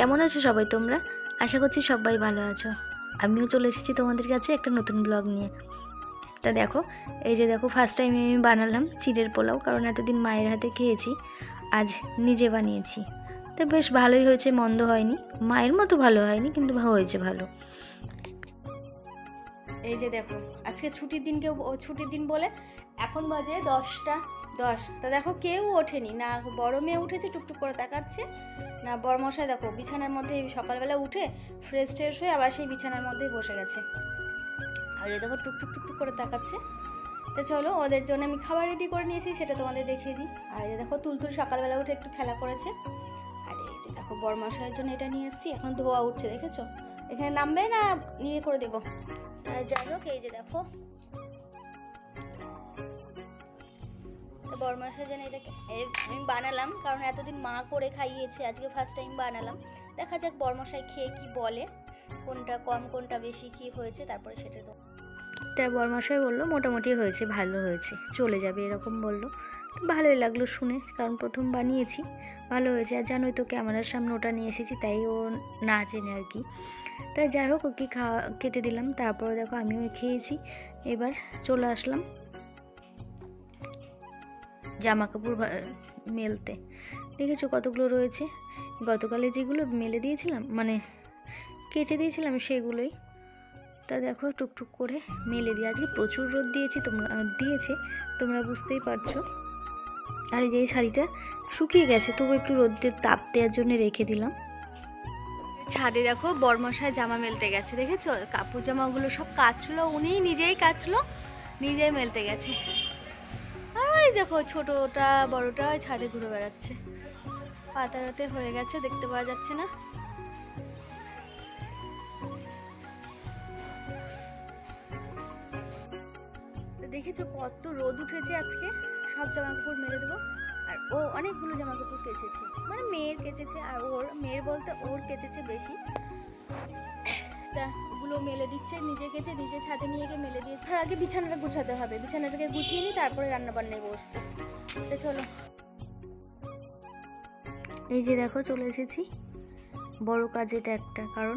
কেমন আছো সবাই তোমরা? আশা করছি সবাই ভালো আছো। আমিও চলে এসেছি তোমাদের কাছে একটা নতুন ব্লগ নিয়ে। তা দেখো, এই যে দেখো, ফার্স্ট টাইম আমি বানালাম চিড়ের পোলাও, কারণ এতদিন মায়ের হাতে খেয়েছি, আজ নিজে বানিয়েছি। তা বেশ ভালোই হয়েছে, মন্দ হয়নি, মায়ের মতো ভালো হয়নি, কিন্তু হয়েছে ভালো। এই যে দেখো, আজকে ছুটির দিন বলে এখন বাজে 10টা 10। তা দেখো কেউ ওঠেনি, না বড় মেয়ে উঠেছে টুকটুক করে তাকাচ্ছে, না বড়মশাই দেখো বিছানার মধ্যে সকালবেলা উঠে ফ্রেশ ট্রেশ হয়ে আবার সেই বিছানার মধ্যেই বসে গেছে। আর এই দেখো টুকটুক টুকটুক করে তাকাচ্ছে। তো চলো, ওদের জন্য আমি খাবার রেডি করে নিয়েছি, সেটা তোমাদের দেখিয়ে দিই। আর এই দেখো তুলতুল সকালবেলা উঠে একটু খেলা করেছে। আর এই যে দেখো বড়মশাইয়ের জন্য এটা নিয়ে এসেছি, এখন ধোয়া উঠছে, দেখেছো? এখানে নামবে না নিয়ে করে দেবো। যাই হোক, এই যে দেখো বড়মশাইয়ের জন্য এটা আমি বানালাম, কারণ এতদিন মা করে খাইয়েছে, আজকে ফার্স্ট টাইম বানালাম। দেখা যাক বড়মশাই খেয়ে কি বলে, কোনটা কম কোনটা বেশি কি হয়েছে, তারপরে সেটা তো। তাই বড়মশাই বললো মোটামুটি হয়েছে, ভালো হয়েছে, চলে যাবে এরকম বললো। ভালোই লাগলো শুনে, কারণ প্রথম বানিয়েছি, ভালো হয়েছে। আর জানোই তো ক্যামেরার সামনে ওটা নিয়ে এসেছি, তাই ও না চেনে আর কি। তাই যাই হোক, ওকে খেতে দিলাম, তারপরে দেখো আমিও খেয়েছি। এবার চলে আসলাম জামা কাপড় মেলতে। দেখেছো কতগুলো রয়েছে, গতকালে যেগুলো মেলে দিয়েছিলাম, মানে কেচে দিয়েছিলাম সেগুলোই। তা দেখো টুকটুক করে মেলে দিয়ে, আজকে প্রচুর রোদ তোমরা বুঝতেই পারছো। আর এই যে শাড়িটা শুকিয়ে গেছে, তবু একটু রোদের তাপ দেওয়ার জন্য রেখে দিলাম। ছাদে দেখো বড়মশাই জামা মেলতে গেছে, দেখেছো? কাপড় জামাগুলো সব কাচলো, উনি নিজেই কাচলো, নিজেই মেলতে গেছে। আর দেখো ছোটটা বড়টা ছাদে ঘুরে বেড়াচ্ছে, পাতারাতে হয়ে গেছে, দেখতে পাওয়া যাচ্ছে না। দেখেছো কত রোদ উঠেছে আজকে, সব জামা কাপড় মেলে দেবো। আর ও অনেকগুলো জামা কাপড় কেচেছে, মানে মেয়ের কেচেছে, আর মেয়ের বলতে ওর কেচেছে বেশি। তা ওগুলো মেলে দিচ্ছে, নিজে কেচে নিজে ছাদে নিয়ে গিয়ে মেলে দিয়েছে। আর আগে বিছানাটা গুছাতে হবে, বিছানাটাকে গুছিয়ে নিই, তারপরে রান্না বান্নায় বসবো। তো চলো, এই যে দেখো চলে এসেছি। বড় কাজ এটা একটা, কারণ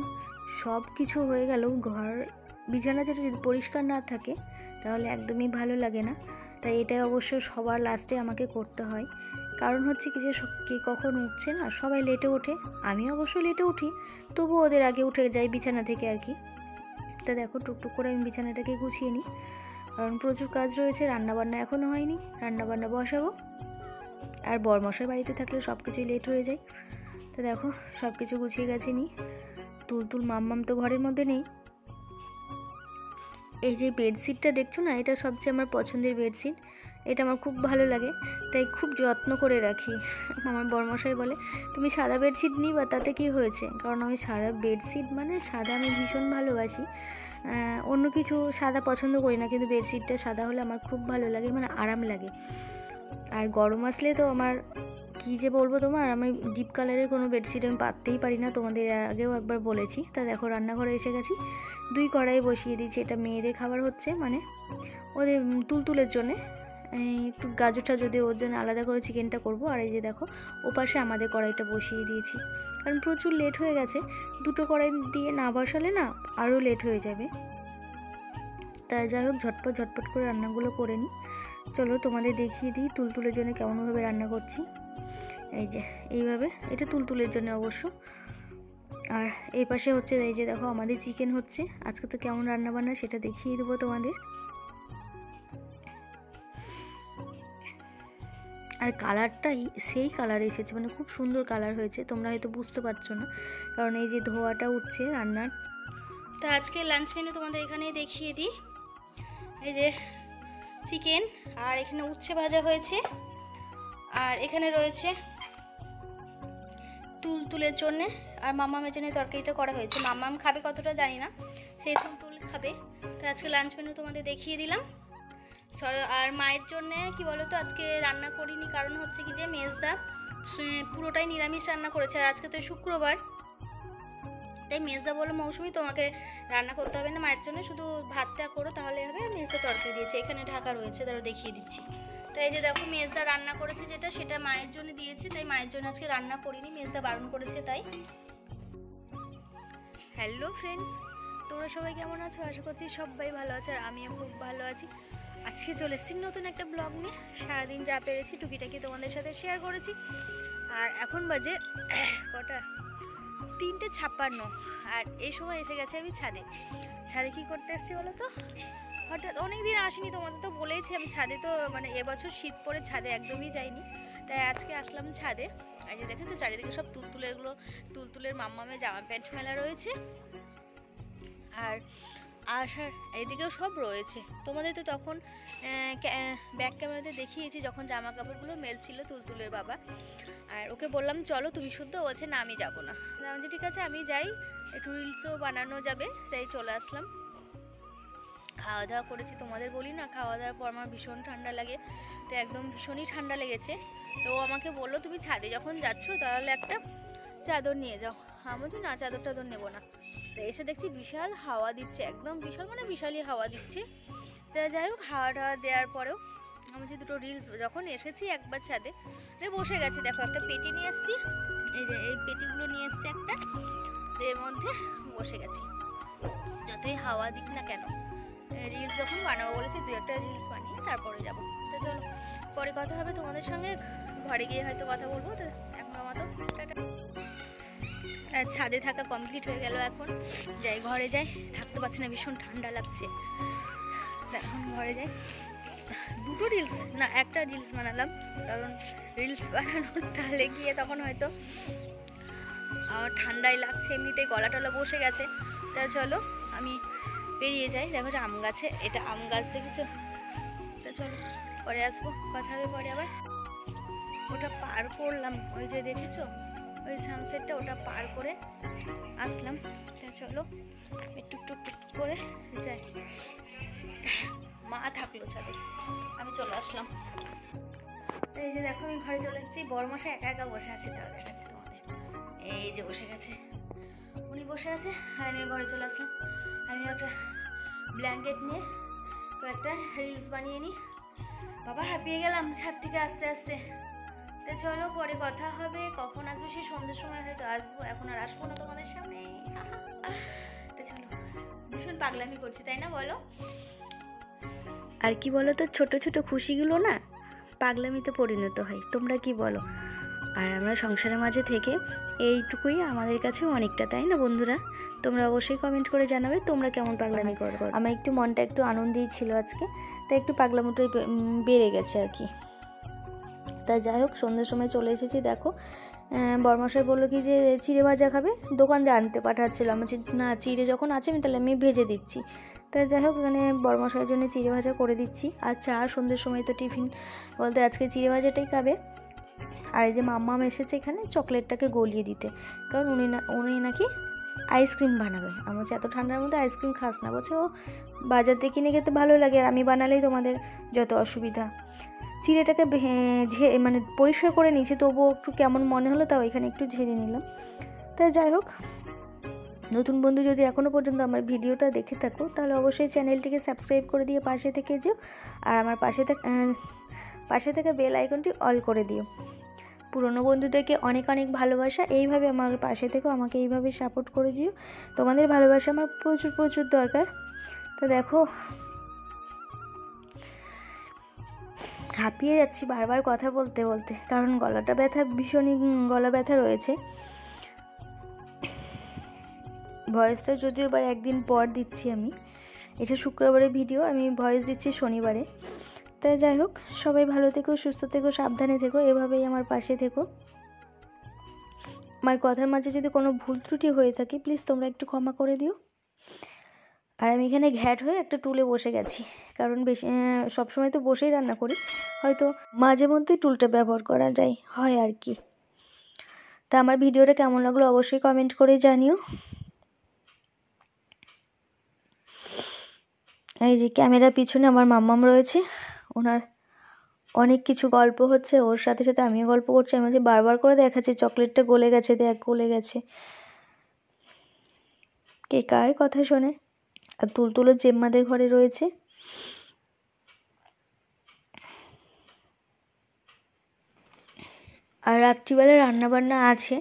সব কিছু হয়ে গেল, ঘর বিছানা যেটা যদি পরিষ্কার না থাকে তাহলে একদমই ভালো লাগে না। তাই এটাই অবশ্য সবার লাস্টে আমাকে করতে হয়। কারণ হচ্ছে কি, যে কে কখন উঠছে না, সবাই লেটে ওঠে, আমি অবশ্য লেটে উঠি, তবু ওদের আগে উঠে যাই বিছানা থেকে আর কি। তা দেখো টুকটুক করে আমি বিছানাটাকে গুছিয়ে নিই, কারণ প্রচুর কাজ রয়েছে, রান্নাবান্না এখনও হয়নি, রান্নাবান্না বসাবো। আর বরমশাই বাড়িতে থাকলে সব কিছুই লেট হয়ে যায়। তো দেখো সব কিছু গুছিয়ে গেছে নি। তুলতুল মাম্মাম তো ঘরের মধ্যে নেই। এই যে বেডশিটটা দেখছো না, এটা সবচেয়ে আমার পছন্দের বেডশিট, এটা আমার খুব ভালো লাগে, তাই খুব যত্ন করে রাখি। আমার বরমশাই বলে তুমি সাদা বেডশিট নিবা, তাতে কি হয়েছে? কারণ আমি সাদা বেডশিট, মানে সাদা আমি ভীষণ ভালোবাসি, অন্য কিছু সাদা পছন্দ করি না, কিন্তু বেডশিটটা সাদা হলে আমার খুব ভালো লাগে, মানে আরাম লাগে। আর গরম আসলে তো আমার কী যে বলবো তোমার, আমি ডিপ কালারের কোনো বেডশিট আমি পাততেই পারি না, তোমাদের আগেও একবার বলেছি। তা দেখো রান্নাঘরে এসে গেছি, 2 কড়াই বসিয়ে দিয়েছি। এটা মেয়েদের খাবার হচ্ছে, মানে ওদের তুলতুলের জন্যে, একটু গাজর টাজর দিয়ে ওর জন্য আলাদা করে চিকেনটা করব। আর এই যে দেখো ওপাশে আমাদের কড়াইটা বসিয়ে দিয়েছি, কারণ প্রচুর লেট হয়ে গেছে, 2টো কড়াই দিয়ে না বসালে না আরও লেট হয়ে যাবে। তাই যাই হোক ঝটপট করে রান্নাগুলো করে নিই। চলো তোমাদের দেখিয়ে দিই তুলতুলের জন্য কেমনভাবে রান্না করছি। এই যে এইভাবে, এটা তুলতুলের জন্য অবশ্য। আর এই পাশে হচ্ছে, এই যে দেখো আমাদের চিকেন হচ্ছে। আজকে তো কেমন রান্না বান্না সেটা দেখিয়ে দেবো তোমাদের। আর কালারটাই সেই কালার এসেছে, মানে খুব সুন্দর কালার হয়েছে, তোমরা হয়তো বুঝতে পারছো না, কারণ এই যে ধোয়াটা উঠছে রান্নার। তা আজকে লাঞ্চ মেনু তোমাদের এখানেই দেখিয়ে দিই। এই যে চিকেন, আর এখানে উচ্ছে ভাজা হয়েছে, আর এখানে রয়েছে তুলতুলের জন্যে, আর মামামের জন্য তরকারিটা করা হয়েছে। মামাম খাবে কতটা জানি না, সেই তুলতুল খাবে। তো আজকে লাঞ্চ মেনু তোমাদের দেখিয়ে দিলাম। আর মায়ের জন্যে কি বলো তো, আজকে রান্না করিনি, কারণ হচ্ছে কি যে মেজদা পুরোটাই নিরামিষ রান্না করেছে, আর আজকে তো শুক্রবার, তাই মেজদা বললো মৌসুমি তোমাকে রান্না করতে হবে না, মায়ের জন্য শুধু ভাতটা করো তাহলে হবে। মেজদা তরকারি দিয়েছে, এখানে ঢাকা রয়েছে, তারা দেখিয়ে দিচ্ছি। তাই যে দেখো মেজদা রান্না করেছে যেটা, সেটা মায়ের জন্য দিয়েছে, তাই মায়ের জন্য আজকে রান্না করিনি, মেজদা বারণ করেছে তাই। হ্যালো ফ্রেন্ডস, তোমরা সবাই কেমন আছো? আশা করছি সবাই ভালো আছে, আর আমিও খুব ভালো আছি। আজকে চলে এসেছি নতুন একটা ব্লগ নিয়ে। সারাদিন যা পেরেছি টুকিটাকি তোমাদের সাথে শেয়ার করেছি। আর এখন বাজে কটা, 3:56। আর এই সময় এসে গেছে আমি ছাদে। ছাদে কি করতে এসেছি বলো তো? হঠাৎ অনেকদিন আসিনি, তোমাদের তো বলেইছি আমি ছাদে তো মানে এবছর শীত পড়ে ছাদে একদমই যাইনি, তাই আজকে আসলাম ছাদে। আর যে দেখেছো চারিদিকে সব তুলতুলের মাম্মামে জামা প্যান্ট মেলা রয়েছে। আর আসার এদিকেও সব রয়েছে। তোমাদের তো তখন ব্যাক ক্যামেরাতে দেখিয়েছি যখন জামা কাপড়গুলো মেলছিল তুলতুলের বাবা। আর ওকে বললাম চলো তুমি শুদ্ধ, বলছে না আমি যাবো না। আমি ঠিক আছে আমি যাই, একটু রিলসও বানানো যাবে, তাই চলে আসলাম। খাওয়া দাওয়া করেছি, তোমাদের বলি না খাওয়া দাওয়ার পর আমার ভীষণ ঠান্ডা লাগে, তো একদম ভীষণই ঠান্ডা লেগেছে। তো ও আমাকে বললো তুমি ছাদে যখন যাচ্ছ তাহলে একটা চাদর নিয়ে যাও। আমি বলছি না চাদর টাদর নেবো না। তো এসে দেখছি বিশাল হাওয়া দিচ্ছে, একদম বিশাল মানে বিশালই হাওয়া দিচ্ছে। তো যাই হোক হাওয়া টাওয়া দেওয়ার পরেও আমি বলছি দুটো রিলস, যখন এসেছি একবার ছাদে বসে গেছি, দেখো একটা পেটি নিয়ে এসেছি, এই যে এই পেটিগুলো নিয়ে এসেছি একটা, এর মধ্যে বসে গেছি। যতই হাওয়া দিক না কেন রিলস যখন বানাবো বলেছি, দু একটা রিলস বানিয়ে তারপরে যাবো। তো চলো পরে কথা হবে তোমাদের সঙ্গে, ঘরে গিয়ে হয়তো কথা বলবো। তো এখন মতো ছাদে থাকা কমপ্লিট হয়ে গেল, এখন যাই ঘরে যাই, থাকতে পারছি না ভীষণ ঠান্ডা লাগছে। এখন ঘরে যাই। দুটো রিলস না একটা রিলস বানালাম, কারণ রিলস বানানো তাহলে গিয়ে তখন হয়তো আমার ঠান্ডাই লাগছে, এমনিতেই গলা টলা বসে গেছে। তা চলো আমি বেরিয়ে যাই। দেখো আম গাছে, এটা আম গাছ দেখেছো? তা চলো পরে আসবো, কথা হবে পরে আবার। ওটা পার করলাম, ওই যে দেখেছো ওই সানসেটটা, ওটা পার করে আসলাম। তা চলো একটু করে যাই। মা থাকলো ছাদে, আমি চলে আসলাম। এই যে দেখো আমি ঘরে চলে এসেছি, বড়মশাই একা একা বসে আছে, তাও দেখাচ্ছি তোমাদের। এই যে বসে গেছে, উনি বসে আছে আর আমি ঘরে চলে আসলাম। আমি একটা ব্ল্যাঙ্কেট নিয়ে তো একটা রিলস বানিয়ে নিই। বাবা হাঁপিয়ে গেলাম ছাদ থেকে আস্তে আস্তে। তো চলো পরে কথা হবে, কখন আসবো সেই সন্ধ্যের সময় হয়তো আসবো, এখন আর আসবো না তোমাদের সামনে। তো চলো, ভীষণ পাগলামি করছি তাই না বলো? আর কি বলো তো, ছোট ছোট খুশিগুলো না পাগলামিতে পরিণত হয়, তোমরা কি বলো? আর আমরা সংসারের মাঝে থেকে এইটুকুই আমাদের কাছে অনেকটা, তাই না বন্ধুরা? তোমরা অবশ্যই কমেন্ট করে জানাবে তোমরা কেমন পাগলামি করো। আমার একটু মনটা একটু আনন্দেই ছিল আজকে, তাই একটু পাগলামোটাই বেড়ে গেছে আর কি। তাই যাই হোক সন্ধ্যের সময় চলে এসেছি। দেখো বরমশাই বললো কি যে চিড়ে ভাজা খাবে, দোকান দিয়ে আনতে পাঠাচ্ছিল। আমি না চিড়ে যখন আছে আমি তাহলে আমি ভেজে দিচ্ছি। তাই যাই হোক এখানে বরমশাইয়ের জন্য চিড়ে ভাজা করে দিচ্ছি। আর চা সন্ধ্যের সময় তো টিফিন বলতে আজকে চিড়ে ভাজাটাই খাবে। আর এই যে মাম্মাম এসেছে এখানে চকলেটটাকে গলিয়ে দিতে, কারণ উনি নাকি আইসক্রিম বানাবে। আমার হচ্ছে এত ঠান্ডার মধ্যে আইসক্রিম খাস না, বলছে ও বাজার থেকে কিনে খেতে ভালো লাগে, আর আমি বানালেই তোমাদের যত অসুবিধা। চিড়েটাকে মানে পরিষ্কার করে নিয়েছি, তবুও একটু কেমন মনে হলো, তাও এখানে একটু ঝেড়ে নিলাম। তাই যাই হোক নতুন বন্ধু যদি এখনও পর্যন্ত আমার ভিডিওটা দেখে থাকো তাহলে অবশ্যই চ্যানেলটিকে সাবস্ক্রাইব করে দিয়ে পাশে থেকে যেও, আর আমার পাশে থেকে বেল আইকনটি অল করে দিও। পুরনো বন্ধুদেরকে অনেক অনেক ভালোবাসা, এইভাবে আমার পাশে থেকেও আমাকে এইভাবে সাপোর্ট করে দিও। তোমাদের ভালোবাসা আমার প্রচুর দরকার। তো দেখো হাঁপিয়ে যাচ্ছি বারবার কথা বলতে বলতে, কারণ গলাটা ভীষণই গলা ব্যথা রয়েছে। ভয়েসটা যদিও এবার একদিন পর দিচ্ছি, আমি এটা শুক্রবারের ভিডিও, আমি ভয়েস দিচ্ছি শনিবারে। তাই যাই হোক সবাই ভালো থেকো, সুস্থ থেকো, সাবধানে থেকো, এভাবেই আমার পাশে থেকো। আমার কথার মাঝে যদি কোনো ভুল ত্রুটি হয়ে থাকে প্লিজ তোমরা একটু ক্ষমা করে দিও। আর আমি এখানে ঘ্যাট হয়ে একটা টুলে বসে গেছি, কারণ বেশি সবসময় তো বসেই রান্না করি, হয়তো মাঝে মধ্যে টুলটা ব্যবহার করা হয় আর কি। তা আমার ভিডিওটা কেমন লাগলো অবশ্যই কমেন্ট করে জানিও। এই যে ক্যামেরার পিছনে আমার মাম্মাম রয়েছে, ওনার অনেক কিছু গল্প হচ্ছে, ওর সাথে সাথে আমিও গল্প করছি। আমি যে বারবার করে দেখাচ্ছি চকলেটটা গলে গেছে, দেখ গলে গেছে, কে কার কথা শোনে। আর তুলতুলো জেম্মাদের ঘরে রয়েছে। আর রাত্রিবেলা রান্নাবান্না আছে,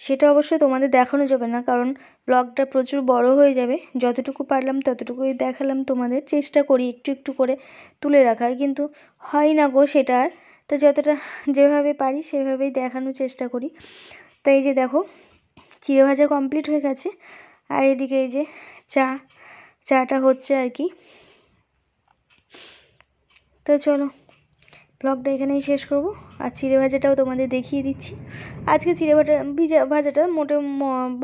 সেটা অবশ্যই তোমাদের দেখানো যাবে না, কারণ ব্লগটা প্রচুর বড় হয়ে যাবে। যতটুকু পারলাম ততটুকুই দেখালাম তোমাদের, চেষ্টা করি একটু একটু করে তুলে রাখার, কিন্তু হয় না গো সেটা আর। তো যতটা যেভাবে পারি সেভাবেই দেখানোর চেষ্টা করি। তাই এই যে দেখো চিড়ে ভাজা কমপ্লিট হয়ে গেছে, আর এদিকে এই যে চাটা হচ্ছে আর কি। তো চলো ব্লগটা এখানেই শেষ করব, আর চিড়ে ভাজাটাও তোমাদের দেখিয়ে দিচ্ছি। আজকে চিড়ে ভাজাটা মোটে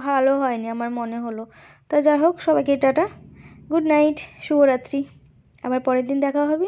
ভালো হয়নি আমার মনে হলো। তা যাই হোক, সবাইকে টাটা, গুড নাইট, শুভরাত্রি। আবার পরের দিন দেখা হবে।